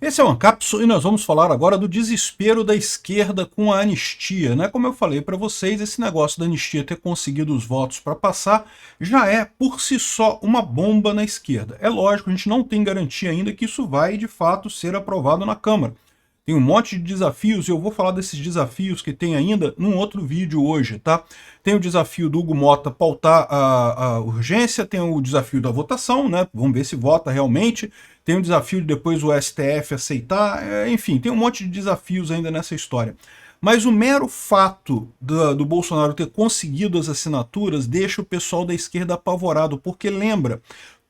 Esse é o Ancapso e nós vamos falar agora do desespero da esquerda com a anistia, né? Como eu falei para vocês, esse negócio da anistia ter conseguido os votos para passar já é, por si só, uma bomba na esquerda. É lógico, a gente não tem garantia ainda que isso vai, de fato, ser aprovado na Câmara. Tem um monte de desafios e eu vou falar desses desafios que tem ainda num outro vídeo hoje, tá? Tem o desafio do Hugo Mota pautar a urgência, tem o desafio da votação, né? Vamos ver se vota realmente. Tem o desafio de depois o STF aceitar, enfim, tem um monte de desafios ainda nessa história. Mas o mero fato do Bolsonaro ter conseguido as assinaturas deixa o pessoal da esquerda apavorado, porque lembra,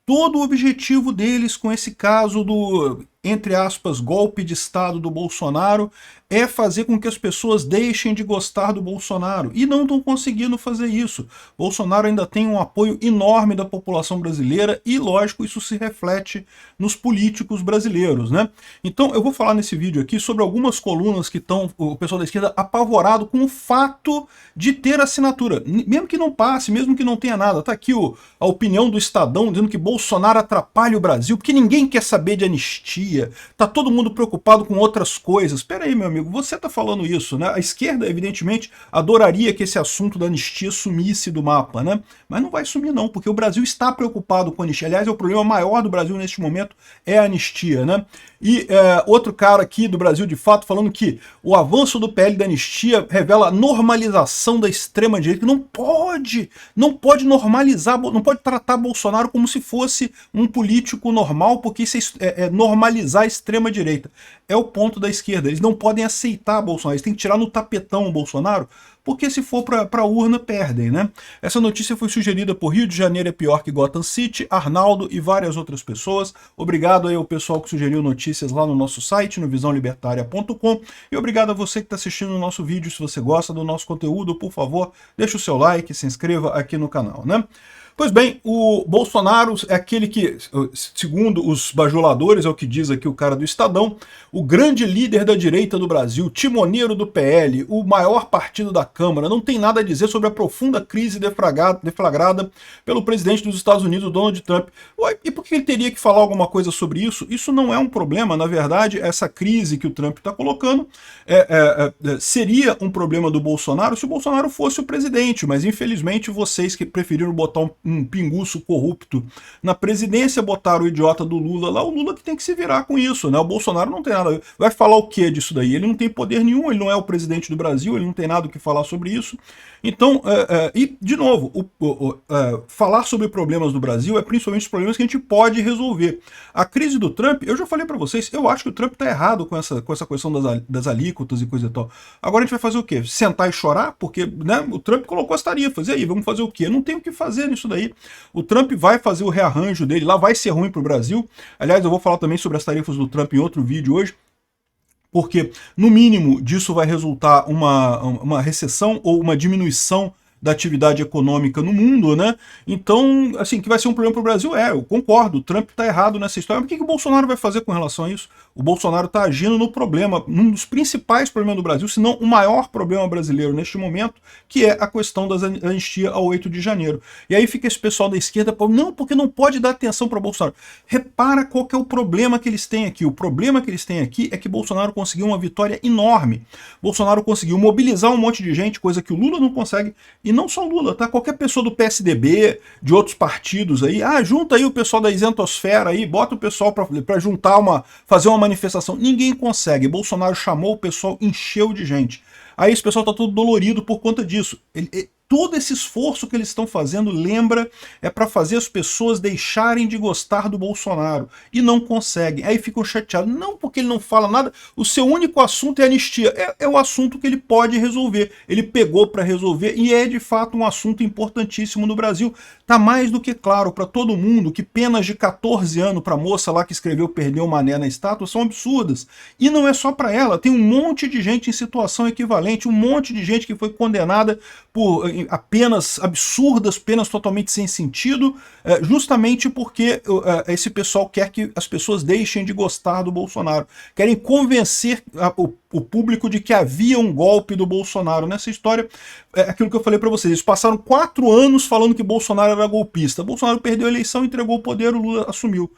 todo o objetivo deles com esse caso do, entre aspas, golpe de Estado do Bolsonaro é fazer com que as pessoas deixem de gostar do Bolsonaro. E não estão conseguindo fazer isso. Bolsonaro ainda tem um apoio enorme da população brasileira e, lógico, isso se reflete nos políticos brasileiros, né? Então, eu vou falar nesse vídeo aqui sobre algumas colunas que estão, o pessoal da esquerda, apavorado com o fato de ter assinatura. Mesmo que não passe, mesmo que não tenha nada. Tá aqui a opinião do Estadão dizendo que Bolsonaro atrapalha o Brasil, porque ninguém quer saber de anistia. Tá todo mundo preocupado com outras coisas. Espera aí, meu amigo, você tá falando isso, né? A esquerda, evidentemente, adoraria que esse assunto da anistia sumisse do mapa, né? Mas não vai sumir não, porque o Brasil está preocupado com a anistia. Aliás, é o problema maior do Brasil neste momento é a anistia, né? E outro cara aqui do Brasil, de fato, falando que o avanço do PL da anistia revela a normalização da extrema-direita. Não pode normalizar, não pode tratar Bolsonaro como se fosse um político normal, porque isso é normalizar a extrema-direita. É o ponto da esquerda. Eles não podem aceitar Bolsonaro, eles têm que tirar no tapetão o Bolsonaro, porque se for para a urna, perdem, né? Essa notícia foi sugerida por Rio de Janeiro é pior que Gotham City, Arnaldo e várias outras pessoas. Obrigado aí ao pessoal que sugeriu notícias lá no nosso site, no visãolibertaria.com, e obrigado a você que está assistindo o nosso vídeo. Se você gosta do nosso conteúdo, por favor, deixa o seu like, se inscreva aqui no canal, né? Pois bem, o Bolsonaro é aquele que, segundo os bajuladores, é o que diz aqui o cara do Estadão, o grande líder da direita do Brasil, timoneiro do PL, o maior partido da Câmara, não tem nada a dizer sobre a profunda crise deflagrada pelo presidente dos Estados Unidos, Donald Trump. Ué, e por que ele teria que falar alguma coisa sobre isso? Isso não é um problema, na verdade, essa crise que o Trump está colocando seria um problema do Bolsonaro se o Bolsonaro fosse o presidente, mas infelizmente vocês que preferiram botar um pinguço corrupto na presidência, botaram o idiota do Lula lá, o Lula que tem que se virar com isso, né? O Bolsonaro não tem nada a ver. Vai falar o que disso daí? Ele não tem poder nenhum, ele não é o presidente do Brasil, ele não tem nada o que falar sobre isso. Então, e de novo, falar sobre problemas do Brasil é principalmente os problemas que a gente pode resolver. A crise do Trump, eu já falei para vocês, eu acho que o Trump tá errado com essa questão das alíquotas e coisa e tal. Agora a gente vai fazer o quê? Sentar e chorar? Porque, né, o Trump colocou as tarifas, e aí, vamos fazer o quê? Não tem o que fazer nisso daí. O Trump vai fazer o rearranjo dele, lá vai ser ruim para o Brasil. Aliás, eu vou falar também sobre as tarifas do Trump em outro vídeo hoje, porque no mínimo disso vai resultar uma recessão ou uma diminuição da atividade econômica no mundo, né? Então, assim, que vai ser um problema para o Brasil, eu concordo, o Trump está errado nessa história. Mas o que o Bolsonaro vai fazer com relação a isso? O Bolsonaro está agindo no problema, num dos principais problemas do Brasil, se não o maior problema brasileiro neste momento, que é a questão da anistia ao 8 de janeiro. E aí fica esse pessoal da esquerda falando, não, porque não pode dar atenção para Bolsonaro. Repara qual que é o problema que eles têm aqui. O problema que eles têm aqui é que Bolsonaro conseguiu uma vitória enorme. Bolsonaro conseguiu mobilizar um monte de gente, coisa que o Lula não consegue. E não só o Lula, tá? Qualquer pessoa do PSDB, de outros partidos aí, junta aí o pessoal da isentosfera aí, bota o pessoal para juntar fazer uma manifestação. Ninguém consegue. Bolsonaro chamou o pessoal, encheu de gente. Aí esse pessoal tá todo dolorido por conta disso. Todo esse esforço que eles estão fazendo, lembra, é para fazer as pessoas deixarem de gostar do Bolsonaro. E não conseguem. Aí ficam chateados. Não porque ele não fala nada, o seu único assunto é anistia. É o assunto que ele pode resolver. Ele pegou para resolver e é de fato um assunto importantíssimo no Brasil. Tá mais do que claro para todo mundo que penas de 14 anos para a moça lá que escreveu Perdeu o Mané na estátua são absurdas. E não é só para ela. Tem um monte de gente em situação equivalente, um monte de gente que foi condenada por apenas absurdas, penas totalmente sem sentido, justamente porque esse pessoal quer que as pessoas deixem de gostar do Bolsonaro. Querem convencer o público de que havia um golpe do Bolsonaro. Nessa história, aquilo que eu falei para vocês, eles passaram 4 anos falando que Bolsonaro era golpista. Bolsonaro perdeu a eleição, entregou o poder, o Lula assumiu.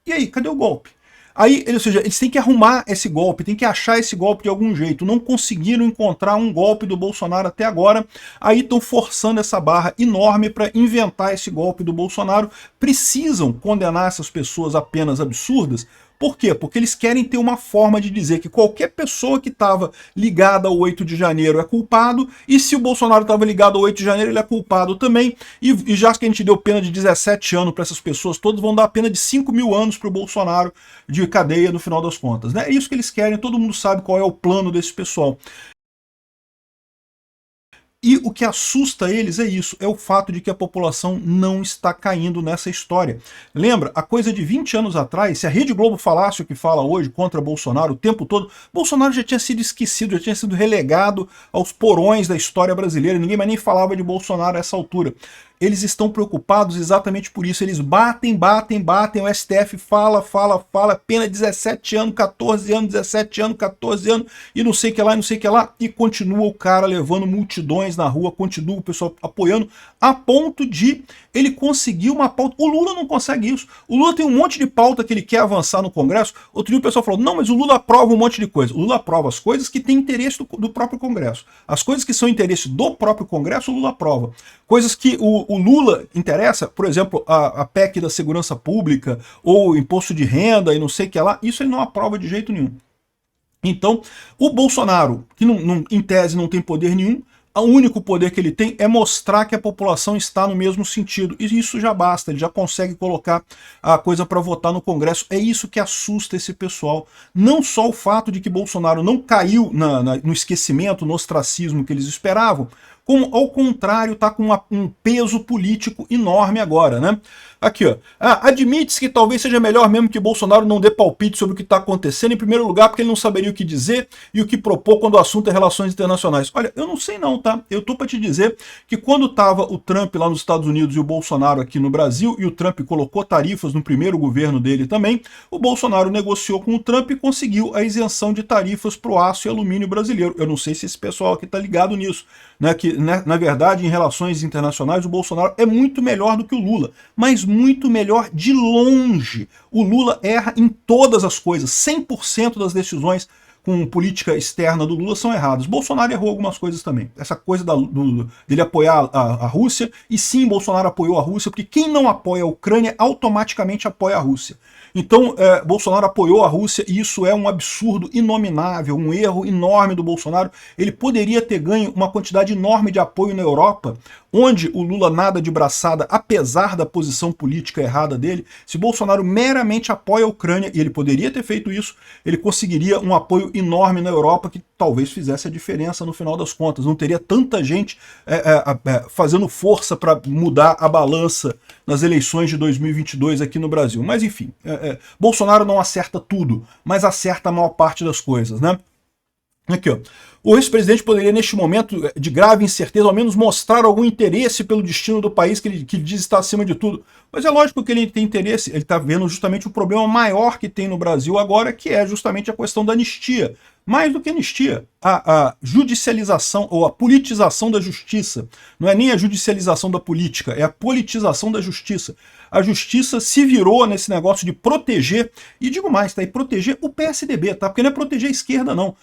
E aí, cadê o golpe? Aí, ou seja, eles têm que arrumar esse golpe, têm que achar esse golpe de algum jeito. Não conseguiram encontrar um golpe do Bolsonaro até agora. Aí estão forçando essa barra enorme para inventar esse golpe do Bolsonaro. Precisam condenar essas pessoas a penas absurdas. Por quê? Porque eles querem ter uma forma de dizer que qualquer pessoa que estava ligada ao 8 de janeiro é culpado, e se o Bolsonaro estava ligado ao 8 de janeiro, ele é culpado também, e já que a gente deu pena de 17 anos para essas pessoas todas, vão dar a pena de 5 mil anos para o Bolsonaro de cadeia no final das contas. Né? É isso que eles querem, todo mundo sabe qual é o plano desse pessoal. E o que assusta eles é isso, é o fato de que a população não está caindo nessa história. Lembra, a coisa de 20 anos atrás, se a Rede Globo falasse o que fala hoje contra Bolsonaro o tempo todo, Bolsonaro já tinha sido esquecido, já tinha sido relegado aos porões da história brasileira, ninguém mais nem falava de Bolsonaro a essa altura. Eles estão preocupados exatamente por isso, eles batem, o STF fala, pena 17 anos, 14 anos, 17 anos, 14 anos, e não sei o que lá, e continua o cara levando multidões na rua, continua o pessoal apoiando, a ponto de ele conseguir uma pauta. O Lula não consegue isso. O Lula tem um monte de pauta que ele quer avançar no Congresso. Outro dia o pessoal falou, não, mas o Lula aprova um monte de coisa. O Lula aprova as coisas que têm interesse do próprio Congresso. As coisas que são interesse do próprio Congresso, o Lula aprova. Coisas que o Lula interessa, por exemplo, a PEC da segurança pública, ou imposto de renda e não sei o que lá, isso ele não aprova de jeito nenhum. Então, o Bolsonaro, que em tese não tem poder nenhum, o único poder que ele tem é mostrar que a população está no mesmo sentido. E isso já basta, ele já consegue colocar a coisa para votar no Congresso. É isso que assusta esse pessoal. Não só o fato de que Bolsonaro não caiu no esquecimento, no ostracismo que eles esperavam, como, ao contrário, está com um peso político enorme agora, né? Aqui, ó. Admite-se que talvez seja melhor mesmo que Bolsonaro não dê palpite sobre o que está acontecendo, em primeiro lugar, porque ele não saberia o que dizer e o que propor quando o assunto é relações internacionais. Olha, eu não sei não, tá? Eu tô para te dizer que quando estava o Trump lá nos Estados Unidos e o Bolsonaro aqui no Brasil, e o Trump colocou tarifas no primeiro governo dele também, o Bolsonaro negociou com o Trump e conseguiu a isenção de tarifas para o aço e alumínio brasileiro. Eu não sei se esse pessoal aqui está ligado nisso, né? Que, né, na verdade, em relações internacionais, o Bolsonaro é muito melhor do que o Lula, mas muito melhor de longe. O Lula erra em todas as coisas, 100% das decisões com política externa do Lula são erradas. Bolsonaro errou algumas coisas também. Essa coisa dele apoiar a Rússia, e sim, Bolsonaro apoiou a Rússia, porque quem não apoia a Ucrânia automaticamente apoia a Rússia. Então, Bolsonaro apoiou a Rússia, e isso é um absurdo inominável, um erro enorme do Bolsonaro. Ele poderia ter ganho uma quantidade enorme de apoio na Europa, onde o Lula nada de braçada, apesar da posição política errada dele. Se Bolsonaro meramente apoia a Ucrânia, e ele poderia ter feito isso, ele conseguiria um apoio enorme na Europa que talvez fizesse a diferença no final das contas. Não teria tanta gente fazendo força para mudar a balança nas eleições de 2022 aqui no Brasil. Mas enfim, Bolsonaro não acerta tudo, mas acerta a maior parte das coisas, né? Aqui, ó. O ex-presidente poderia, neste momento de grave incerteza, ao menos mostrar algum interesse pelo destino do país que ele diz estar acima de tudo. Mas é lógico que ele tem interesse, ele está vendo justamente o problema maior que tem no Brasil agora, que é justamente a questão da anistia. Mais do que anistia, a judicialização ou a politização da justiça. Não é nem a judicialização da política, é a politização da justiça. A justiça se virou nesse negócio de proteger, e digo mais, tá? E proteger o PSDB, tá? Porque não é proteger a esquerda, não.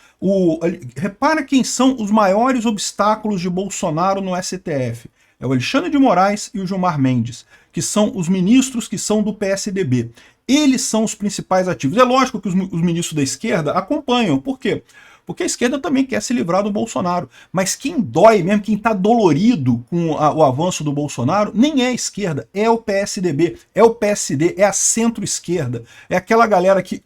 Repara quem são os maiores obstáculos de Bolsonaro no STF. É o Alexandre de Moraes e o Gilmar Mendes, que são os ministros que são do PSDB. Eles são os principais ativos. É lógico que os ministros da esquerda acompanham. Por quê? Porque a esquerda também quer se livrar do Bolsonaro. Mas quem dói mesmo, quem está dolorido com o avanço do Bolsonaro, nem é a esquerda, é o PSDB, é o PSD, é a centro-esquerda. É aquela galera que,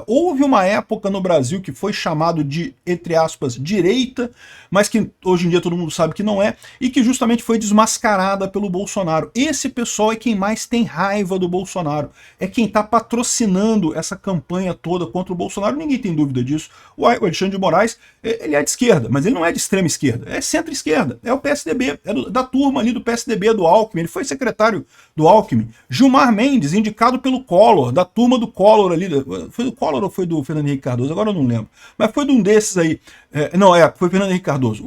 houve uma época no Brasil que foi chamado de, entre aspas, direita, mas que hoje em dia todo mundo sabe que não é, e que justamente foi desmascarada pelo Bolsonaro. Esse pessoal é quem mais tem raiva do Bolsonaro. É quem está patrocinando essa campanha toda contra o Bolsonaro, ninguém tem dúvida disso. O Alexandre de Moraes, ele é de esquerda, mas ele não é de extrema esquerda, é centro-esquerda, é o PSDB, da turma ali do PSDB do Alckmin, ele foi secretário do Alckmin. Gilmar Mendes, indicado pelo Collor, da turma do Collor ali, foi do Collor ou foi do Fernando Henrique Cardoso? Agora eu não lembro, mas foi de um desses aí, foi Fernando Henrique Cardoso.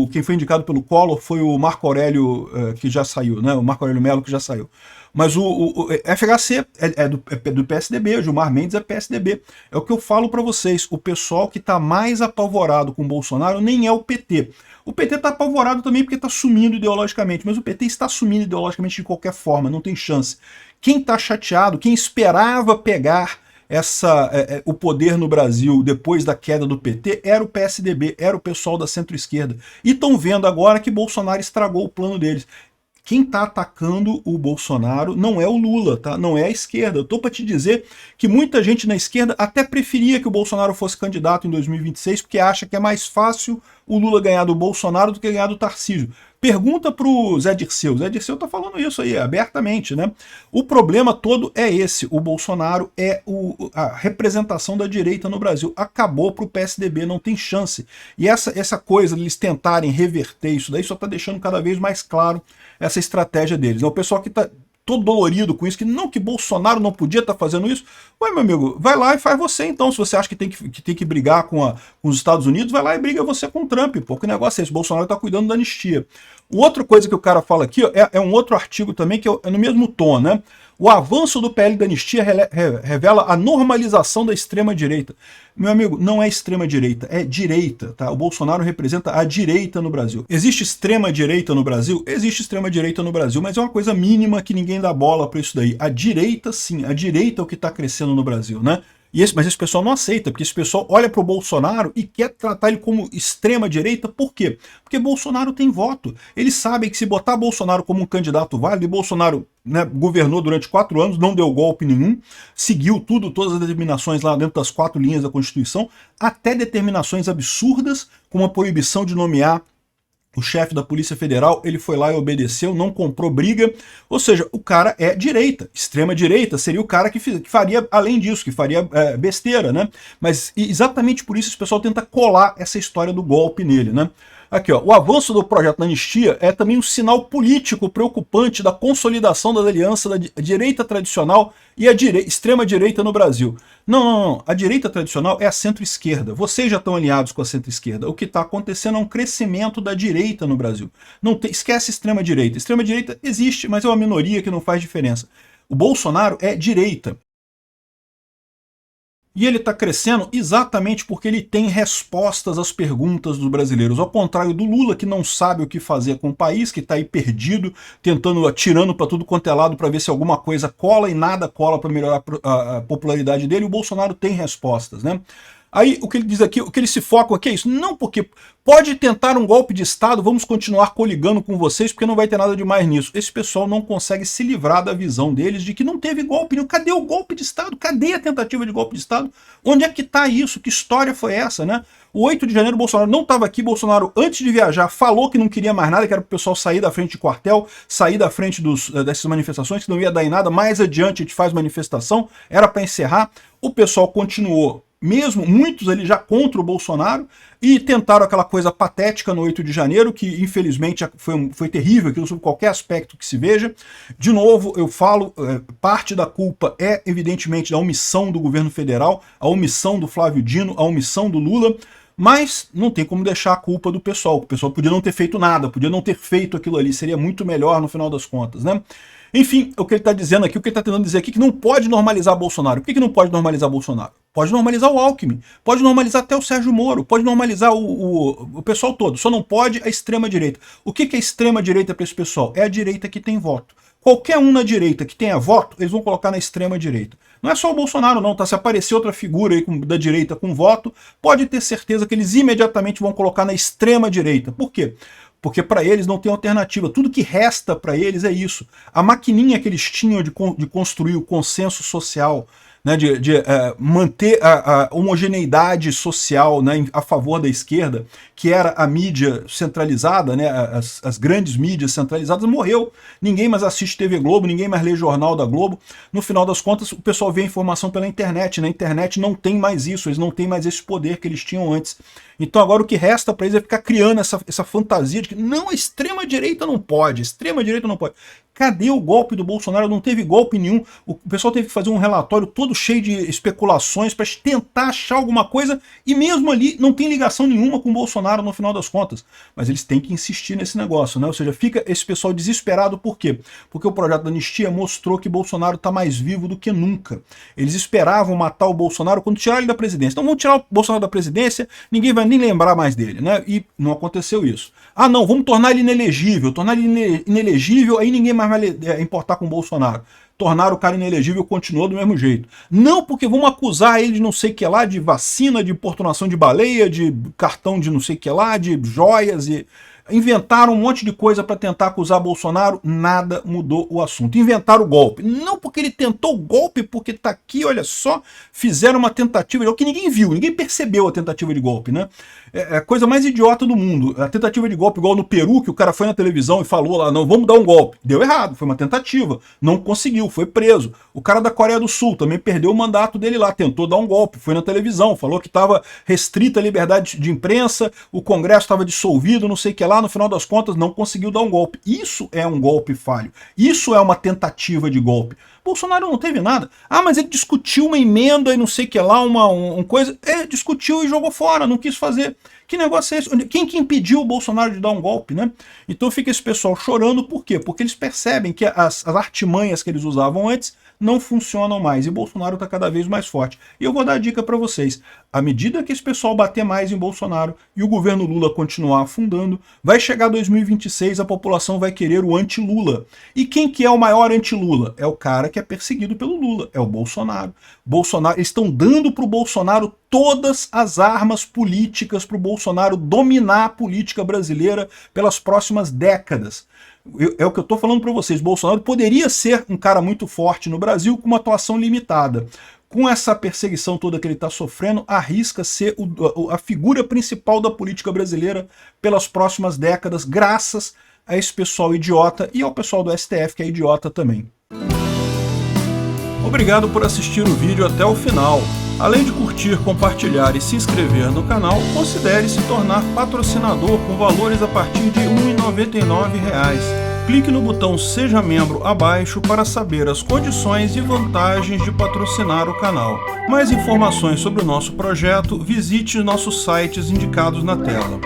Quem foi indicado pelo Collor foi o Marco Aurélio, que já saiu, né? O Marco Aurélio Melo, que já saiu. Mas o FHC é do PSDB, Gilmar Mendes é PSDB. É o que eu falo para vocês, o pessoal que está mais apavorado com o Bolsonaro nem é o PT. O PT está apavorado também porque está sumindo ideologicamente, mas o PT está sumindo ideologicamente de qualquer forma, não tem chance. Quem está chateado, quem esperava pegar o poder no Brasil depois da queda do PT era o PSDB, era o pessoal da centro-esquerda. E estão vendo agora que Bolsonaro estragou o plano deles. Quem está atacando o Bolsonaro não é o Lula, tá? Não é a esquerda. Eu estou para te dizer que muita gente na esquerda até preferia que o Bolsonaro fosse candidato em 2026, porque acha que é mais fácil o Lula ganhar do Bolsonaro do que ganhar do Tarcísio. Pergunta para o Zé Dirceu. O Zé Dirceu está falando isso aí abertamente, né? O problema todo é esse. O Bolsonaro é a representação da direita no Brasil. Acabou para o PSDB, não tem chance. E essa coisa de eles tentarem reverter isso daí só está deixando cada vez mais claro essa estratégia deles. É o pessoal que está todo dolorido com isso, que Bolsonaro não podia estar fazendo isso. Ué, meu amigo, vai lá e faz você então. Se você acha que tem que brigar com os Estados Unidos, vai lá e briga você com o Trump. Pô, que negócio é esse? Bolsonaro está cuidando da anistia. Outra coisa que o cara fala aqui ó, é um outro artigo também que é no mesmo tom, né? O avanço do PL da anistia revela a normalização da extrema-direita. Meu amigo, não é extrema-direita, é direita, tá? O Bolsonaro representa a direita no Brasil. Existe extrema-direita no Brasil? Existe extrema-direita no Brasil, mas é uma coisa mínima que ninguém dá bola para isso daí. A direita, sim, a direita é o que está crescendo no Brasil, né? Mas esse pessoal não aceita, porque esse pessoal olha para o Bolsonaro e quer tratar ele como extrema-direita. Por quê? Porque Bolsonaro tem voto. Eles sabem que se botar Bolsonaro como um candidato válido, e Bolsonaro, né, governou durante 4 anos, não deu golpe nenhum, seguiu todas as determinações lá dentro das 4 linhas da Constituição, até determinações absurdas, como a proibição de nomear o chefe da Polícia Federal, ele foi lá e obedeceu, não comprou briga. Ou seja, o cara é direita. Extrema-direita seria o cara que faria, além disso, que faria besteira, né? Mas exatamente por isso esse pessoal tenta colar essa história do golpe nele, né? Aqui, ó, o avanço do projeto da anistia é também um sinal político preocupante da consolidação da aliança da direita tradicional e a extrema-direita no Brasil. Não. A direita tradicional é a centro-esquerda. Vocês já estão alinhados com a centro-esquerda. O que está acontecendo é um crescimento da direita no Brasil. Esquece extrema-direita. Extrema-direita existe, mas é uma minoria que não faz diferença. O Bolsonaro é direita. E ele está crescendo exatamente porque ele tem respostas às perguntas dos brasileiros. Ao contrário do Lula, que não sabe o que fazer com o país, que está aí perdido, atirando para tudo quanto é lado para ver se alguma coisa cola e nada cola para melhorar a popularidade dele, o Bolsonaro tem respostas, né? Aí o que ele diz aqui, o que ele se foca aqui é isso. Não, porque pode tentar um golpe de Estado, vamos continuar coligando com vocês, porque não vai ter nada de mais nisso. Esse pessoal não consegue se livrar da visão deles de que não teve golpe nenhum. Cadê o golpe de Estado? Cadê a tentativa de golpe de Estado? Onde é que está isso? Que história foi essa, né? O 8 de janeiro, Bolsonaro não estava aqui. Bolsonaro, antes de viajar, falou que não queria mais nada, que era para o pessoal sair da frente de quartel, sair da frente dessas manifestações, que não ia dar em nada. Mais adiante a gente faz manifestação, era para encerrar. O pessoal continuou, mesmo muitos ali já contra o Bolsonaro, e tentaram aquela coisa patética no 8 de janeiro, que infelizmente foi terrível, aquilo sob qualquer aspecto que se veja. De novo, eu falo, parte da culpa é evidentemente da omissão do governo federal, a omissão do Flávio Dino, a omissão do Lula, mas não tem como deixar a culpa do pessoal. O pessoal podia não ter feito nada, podia não ter feito aquilo ali, seria muito melhor no final das contas, né? Enfim, o que ele está dizendo aqui, o que ele está tentando dizer aqui, que não pode normalizar Bolsonaro. Por que não pode normalizar Bolsonaro? Pode normalizar o Alckmin, pode normalizar até o Sérgio Moro, pode normalizar o pessoal todo, só não pode a extrema-direita. O que é extrema-direita para esse pessoal? É a direita que tem voto. Qualquer um na direita que tenha voto, eles vão colocar na extrema-direita. Não é só o Bolsonaro não, tá? Se aparecer outra figura aí da direita com voto, pode ter certeza que eles imediatamente vão colocar na extrema-direita. Por quê? Porque para eles não tem alternativa. Tudo que resta para eles é isso. A maquininha que eles tinham de construir o consenso social, né, de manter a homogeneidade social, né, a favor da esquerda, que era a mídia centralizada, né, as grandes mídias centralizadas, morreu. Ninguém mais assiste TV Globo, ninguém mais lê jornal da Globo. No final das contas, o pessoal vê a informação pela internet. Na internet não tem mais isso, eles não têm mais esse poder que eles tinham antes. Então agora o que resta para eles é ficar criando essa fantasia de que não, a extrema-direita não pode, a extrema-direita não pode. Cadê o golpe do Bolsonaro? Não teve golpe nenhum. O pessoal teve que fazer um relatório todo cheio de especulações para tentar achar alguma coisa, e mesmo ali não tem ligação nenhuma com o Bolsonaro no final das contas. Mas eles têm que insistir nesse negócio, né? Ou seja, fica esse pessoal desesperado. Por quê? Porque o projeto da anistia mostrou que Bolsonaro está mais vivo do que nunca. Eles esperavam matar o Bolsonaro quando tirar ele da presidência. Então vão tirar o Bolsonaro da presidência, ninguém vai nem lembrar mais dele, né? E não aconteceu isso. Ah, não, vamos tornar ele inelegível. Tornar ele inelegível, aí ninguém mais vai importar com o Bolsonaro. Tornar o cara inelegível, continuou do mesmo jeito. Não, porque vamos acusar ele de não sei o que lá, de vacina, de importunação de baleia, de cartão de não sei o que lá, de joias e... Inventaram um monte de coisa para tentar acusar Bolsonaro, nada mudou o assunto. Inventaram o golpe. Não porque ele tentou o golpe, porque tá aqui, olha só, fizeram uma tentativa de golpe que ninguém viu, ninguém percebeu a tentativa de golpe, né? É a coisa mais idiota do mundo. A tentativa de golpe, igual no Peru, que o cara foi na televisão e falou lá, não, vamos dar um golpe. Deu errado, foi uma tentativa. Não conseguiu, foi preso. O cara da Coreia do Sul também perdeu o mandato dele lá, tentou dar um golpe, foi na televisão, falou que estava restrita a liberdade de imprensa, o Congresso estava dissolvido, não sei o que lá, no final das contas não conseguiu dar um golpe. Isso é um golpe falho. Isso é uma tentativa de golpe. Bolsonaro não teve nada. Ah, mas ele discutiu uma emenda e não sei o que lá, uma coisa. Discutiu e jogou fora, não quis fazer. Que negócio é esse? Quem que impediu o Bolsonaro de dar um golpe, né? Então fica esse pessoal chorando, por quê? Porque eles percebem que as artimanhas que eles usavam antes não funcionam mais, e Bolsonaro está cada vez mais forte. E eu vou dar a dica para vocês. À medida que esse pessoal bater mais em Bolsonaro e o governo Lula continuar afundando, vai chegar 2026, a população vai querer o anti-Lula. E quem que é o maior anti-Lula? É o cara que é perseguido pelo Lula, é o Bolsonaro. Eles estão dando para o Bolsonaro todas as armas políticas para o Bolsonaro dominar a política brasileira pelas próximas décadas. É o que eu estou falando para vocês. Bolsonaro poderia ser um cara muito forte no Brasil com uma atuação limitada. Com essa perseguição toda que ele está sofrendo, arrisca ser a figura principal da política brasileira pelas próximas décadas, graças a esse pessoal idiota e ao pessoal do STF, que é idiota também. Obrigado por assistir o vídeo até o final. Além de curtir, compartilhar e se inscrever no canal, considere se tornar patrocinador com valores a partir de R$ 1,99. Clique no botão Seja Membro abaixo para saber as condições e vantagens de patrocinar o canal. Mais informações sobre o nosso projeto, visite nossos sites indicados na tela.